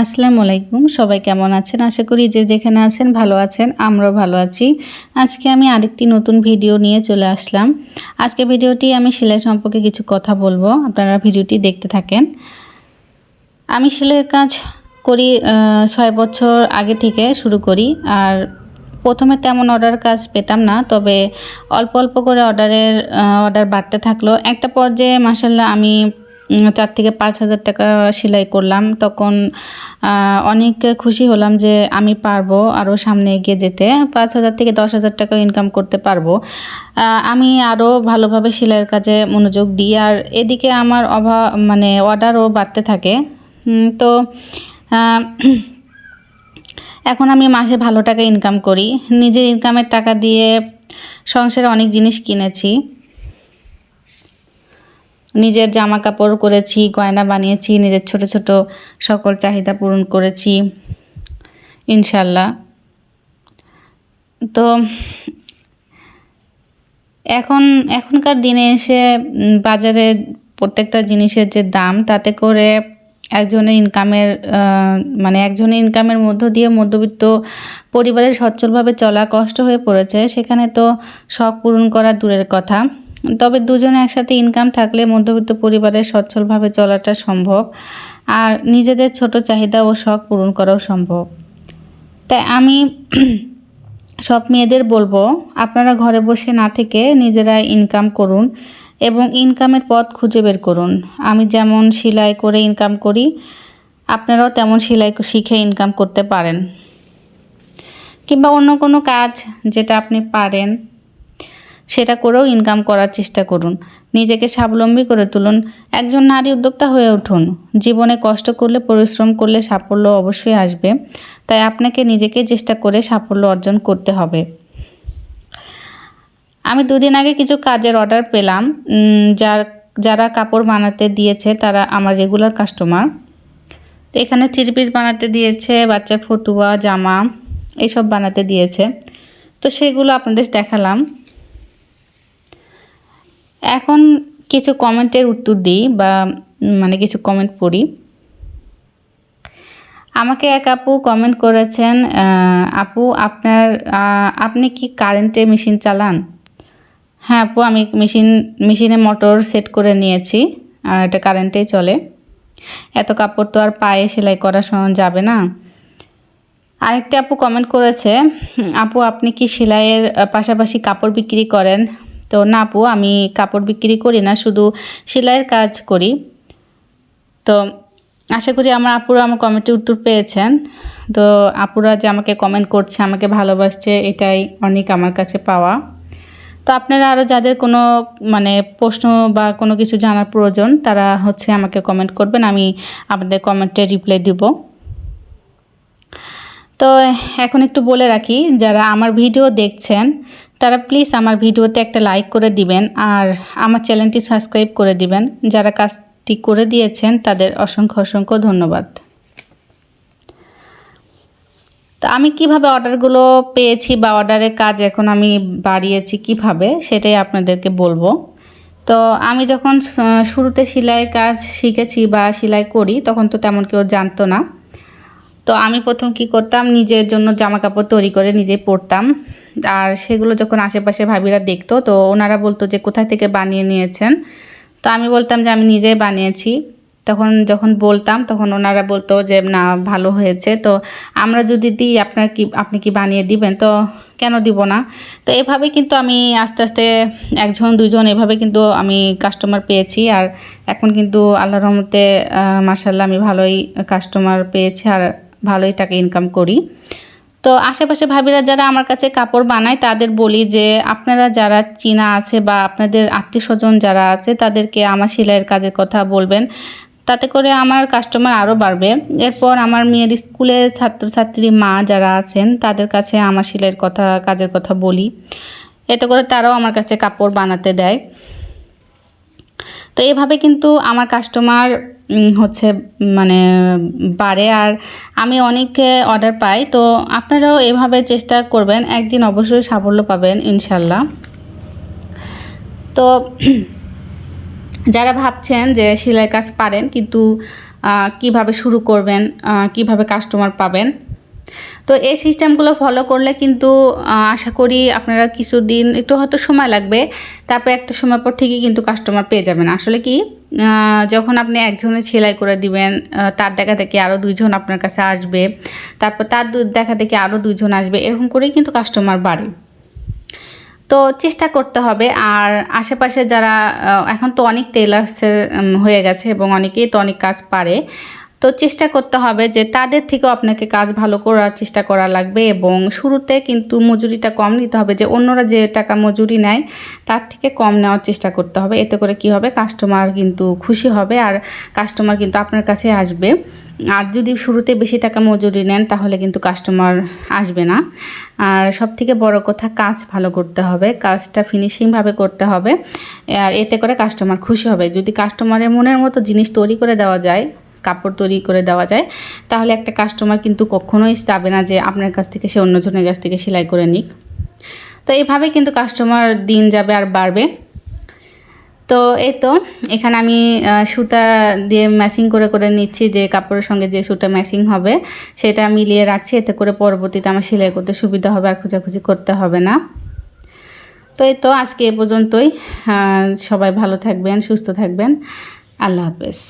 আসসালামু আলাইকুম, সবাই কেমন আছেন? আশা করি যে যেখানে আছেন ভালো আছেন। আমরাও ভালো আছি। আজকে আমি আরেকটি নতুন ভিডিও নিয়ে চলে আসলাম। আজকে ভিডিওটি আমি সেলাই সম্পর্কে কিছু কথা বলবো, আপনারা ভিডিওটি দেখতে থাকেন। আমি সেলাইয়ের কাজ করি ৬ বছর আগে থেকে শুরু করি। আর প্রথমে তেমন অর্ডার কাজ পেতাম না, তবে অল্প অল্প করে অর্ডার বাড়তে থাকলো। একটা পর্যায়ে মাশাআল্লাহ আমি ৪ থেকে ৫,০০০ টাকা সেলাই করলাম। তখন অনেক খুশি হলাম যে আমি পারবো আরও সামনে এগিয়ে যেতে। ৫,০০০ থেকে ১০,০০০ টাকা ইনকাম করতে পারবো। আমি আরও ভালোভাবে সেলাইয়ের কাজে মনোযোগ দিই। আর এদিকে আমার অর্ডারও বাড়তে থাকে। তো এখন আমি মাসে ভালো টাকা ইনকাম করি। নিজের ইনকামের টাকা দিয়ে সংসারে অনেক জিনিস কিনেছি। নিজের জামা কাপড় করেছি, গয়না বানিয়েছি, নিজের ছোট ছোট সকল চাহিদা পূরণ করেছি ইনশাল্লাহ। তো এখনকার দিনে এসে বাজারে প্রত্যেকটা জিনিসের যে দাম, তাতে করে একজনের ইনকামের মধ্য দিয়ে মধ্যবিত্ত পরিবারের সচ্ছলভাবে চলা কষ্ট হয়ে পড়েছে। সেখানে তো শখ পূরণ করা দূরের কথা। তবে দুজনে একসাথে ইনকাম থাকলে মধ্যবিত্ত পরিবারের সচ্ছলভাবে চলাটা সম্ভব, আর নিজেদের ছোট চাহিদা ও শখ পূরণ করাও সম্ভব। তাই আমি সব মেয়েদের বলবো, আপনারা ঘরে বসে না থেকে নিজেরা ইনকাম করুন এবং ইনকামের পথ খুঁজে বের করুন। আমি যেমন সেলাই করে ইনকাম করি, আপনারাও তেমন সেলাই শিখে ইনকাম করতে পারেন, কিংবা অন্য কোনো কাজ যেটা আপনি পারেন সেটা করেও ইনকাম করার চেষ্টা করুন। নিজেকে স্বাবলম্বী করে তুলুন। একজন নারী উদ্যোক্তা হয়ে উঠুন। জীবনে কষ্ট করলে, পরিশ্রম করলে সাফল্য অবশ্যই আসবে। তাই আপনাকে নিজেকে চেষ্টা করে সাফল্য অর্জন করতে হবে। আমি দুদিন আগে কিছু কাজের অর্ডার পেলাম। যারা কাপড় বানাতে দিয়েছে তারা আমার রেগুলার কাস্টমার। এখানে 3 পিস বানাতে দিয়েছে, বাচ্চার ফতুয়া, জামা এইসব বানাতে দিয়েছে। তো সেগুলো আপনাদের দেখালাম। এখন কিছু কমেন্টের উত্তর দিই বা কিছু কমেন্ট পড়ি। আমাকে এক আপু কমেন্ট করেছেন, আপু আপনি কি কারেন্টে মেশিন চালান? হ্যাঁ আপু, আমি মেশিনে মোটর সেট করে নিয়েছি, আর এটা কারেন্টেই চলে। এত কাপড় তো আর পায়ে সেলাই করা যাবে না। আরেকটা আপু কমেন্ট করেছে, আপু আপনি কি সেলাইয়ের পাশাপাশি কাপড় বিক্রি করেন? তো না আপু, আমি কাপড় বিক্রি করি না, শুধু সেলাইয়ের কাজ করি। তো আশা করি আমার আপুরা আমার কমেন্টে উত্তর পেয়েছেন। তো আপুরা যে আমাকে কমেন্ট করছে, আমাকে ভালোবাসছে, এটাই অনেক আমার কাছে পাওয়া। তো আপনারা আরও যাদের কোনো প্রশ্ন বা কোনো কিছু জানার প্রয়োজন, তারা আমাকে কমেন্ট করবেন, আমি আপনাদের কমেন্টে রিপ্লাই দিব। তো এখন একটু বলে রাখি, যারা আমার ভিডিও দেখছেন তারা প্লিজ আমার ভিডিওতে একটা লাইক করে দিবেন, আর আমার চ্যানেলটি সাবস্ক্রাইব করে দিবেন। যারা কাজটি করে দিয়েছেন তাদের অসংখ্য অসংখ্য ধন্যবাদ। তো আমি কিভাবে অর্ডারগুলো পেয়েছি বা অর্ডারের কাজ এখন আমি বাড়িয়েছি কিভাবে, সেটাই আপনাদেরকে বলবো। তো আমি যখন শুরুতে সেলাইয়ের কাজ শিখেছি বা সেলাই করি, তখন তো তেমন কেউ জানতো না। তো আমি প্রথম কি করতাম, নিজের জন্য জামা কাপড় তৈরি করে নিজেই পরতাম। আর সেগুলো যখন আশেপাশে ভাবিরা দেখতো, তো ওনারা বলতো যে কোথায় থেকে বানিয়ে নিয়েছেন। তো আমি বলতাম যে আমি নিজেই বানিয়েছি। যখন বলতাম, তখন ওনারা বলতো যে না, ভালো হয়েছে। তো আমরা যদি দিই, আপনি কি বানিয়ে দিবেন? তো কেন দিব না। তো এভাবে কিন্তু আমি আস্তে আস্তে 1জন 2জন এভাবে কিন্তু আমি কাস্টমার পেয়েছি। আর এখন কিন্তু আল্লাহর রহমতে মাশাআল্লাহ আমি ভালোই কাস্টমার পেয়েছি, আর ভালোই টাকা ইনকাম করি। তো আশেপাশে ভাবিরা যারা আমার কাছে কাপড় বানায়, তাদের বলি যে আপনারা যারা চীনা আছে বা আপনাদের আত্মীয়স্বজন যারা আছে, তাদেরকে আমার সেলাইয়ের কাজের কথা বলবেন। তাতে করে আমার কাস্টমার আরও বাড়বে। এরপর আমার মেয়ের স্কুলের ছাত্রছাত্রী মা যারা আছেন, তাদের কাছে আমার সেলাইয়ের কাজের কথা বলি। এতে করে তারাও আমার কাছে কাপড় বানাতে দেয়। তো এভাবে কিন্তু আমার কাস্টমার বাড়ে, আর আমি অনেক অর্ডার পাই। তো আপনারাও এভাবে চেষ্টা করবেন, একদিন অবশ্যই সাফল্য পাবেন ইনশাল্লাহ। তো যারা ভাবছেন যে সেলাই কাজ পারেন কিন্তু কিভাবে শুরু করবেন, কিভাবে কাস্টমার পাবেন। তো এই সিস্টেমগুলো ফলো করলে কিন্তু আশা করি আপনারা কিছুদিন একটু হয়তো সময় লাগবে, তারপর একটা সময় পর ঠিকই কিন্তু কাস্টমার পেয়ে যাবেন। আসলে কি যখন আপনি একজনের সেলাই করে দিবেন, তার দেখা দেখি আরও 2 জন আপনার কাছে আসবে, তারপর তার দেখা দেখি আরও 2 জন আসবে, এরকম করেই কিন্তু কাস্টমার বাড়ে। তো চেষ্টা করতে হবে। আর আশেপাশে যারা এখন তো অনেক টেলার্সের হয়ে গেছে এবং অনেকেই তো অনেক কাজ পারে। তো চেষ্টা করতে হবে যে তাদের থেকেও আপনাকে কাজ ভালো করার চেষ্টা করা লাগবে, এবং শুরুতে কিন্তু মজুরিটা কম নিতে হবে, যে অন্যরা যে টাকা মজুরি নেয় তার থেকে কম নেওয়ার চেষ্টা করতে হবে। এতে করে কি হবে, কাস্টমার কিন্তু খুশি হবে আর কাস্টমার কিন্তু আপনার কাছে আসবে। আর যদি শুরুতে বেশি টাকা মজুরি নেন তাহলে কিন্তু কাস্টমার আসবে না। আর সবথেকে বড় কথা, কাজ ভালো করতে হবে, কাজটা ফিনিশিংভাবে করতে হবে, আর এতে করে কাস্টমার খুশি হবে। যদি কাস্টমারের মনের মতো জিনিস তৈরি করে দেওয়া যায়, কাপড় তৈরি করে দেওয়া যায়, তাহলে একটা কাস্টমার কিন্তু কখনোই চাবে না যে আপনার কাছ থেকে সে অন্যজনের কাছ থেকে সেলাই করে নিক। তো এইভাবে কিন্তু কাস্টমার দিন যাবে আর বাড়বে। তো এই তো এখানে আমি সুতা দিয়ে ম্যাচিং করে করে নিচ্ছি, যে কাপড়ের সঙ্গে যে সুতা ম্যাচিং হবে সেটা মিলিয়ে রাখছি, এতে করে পরবর্তীতে আমার সেলাই করতে সুবিধা হবে আর খোঁজাখুঁজি করতে হবে না। তো এই তো আজকে এ পর্যন্তই। সবাই ভালো থাকবেন, সুস্থ থাকবেন। আল্লাহ হাফেজ।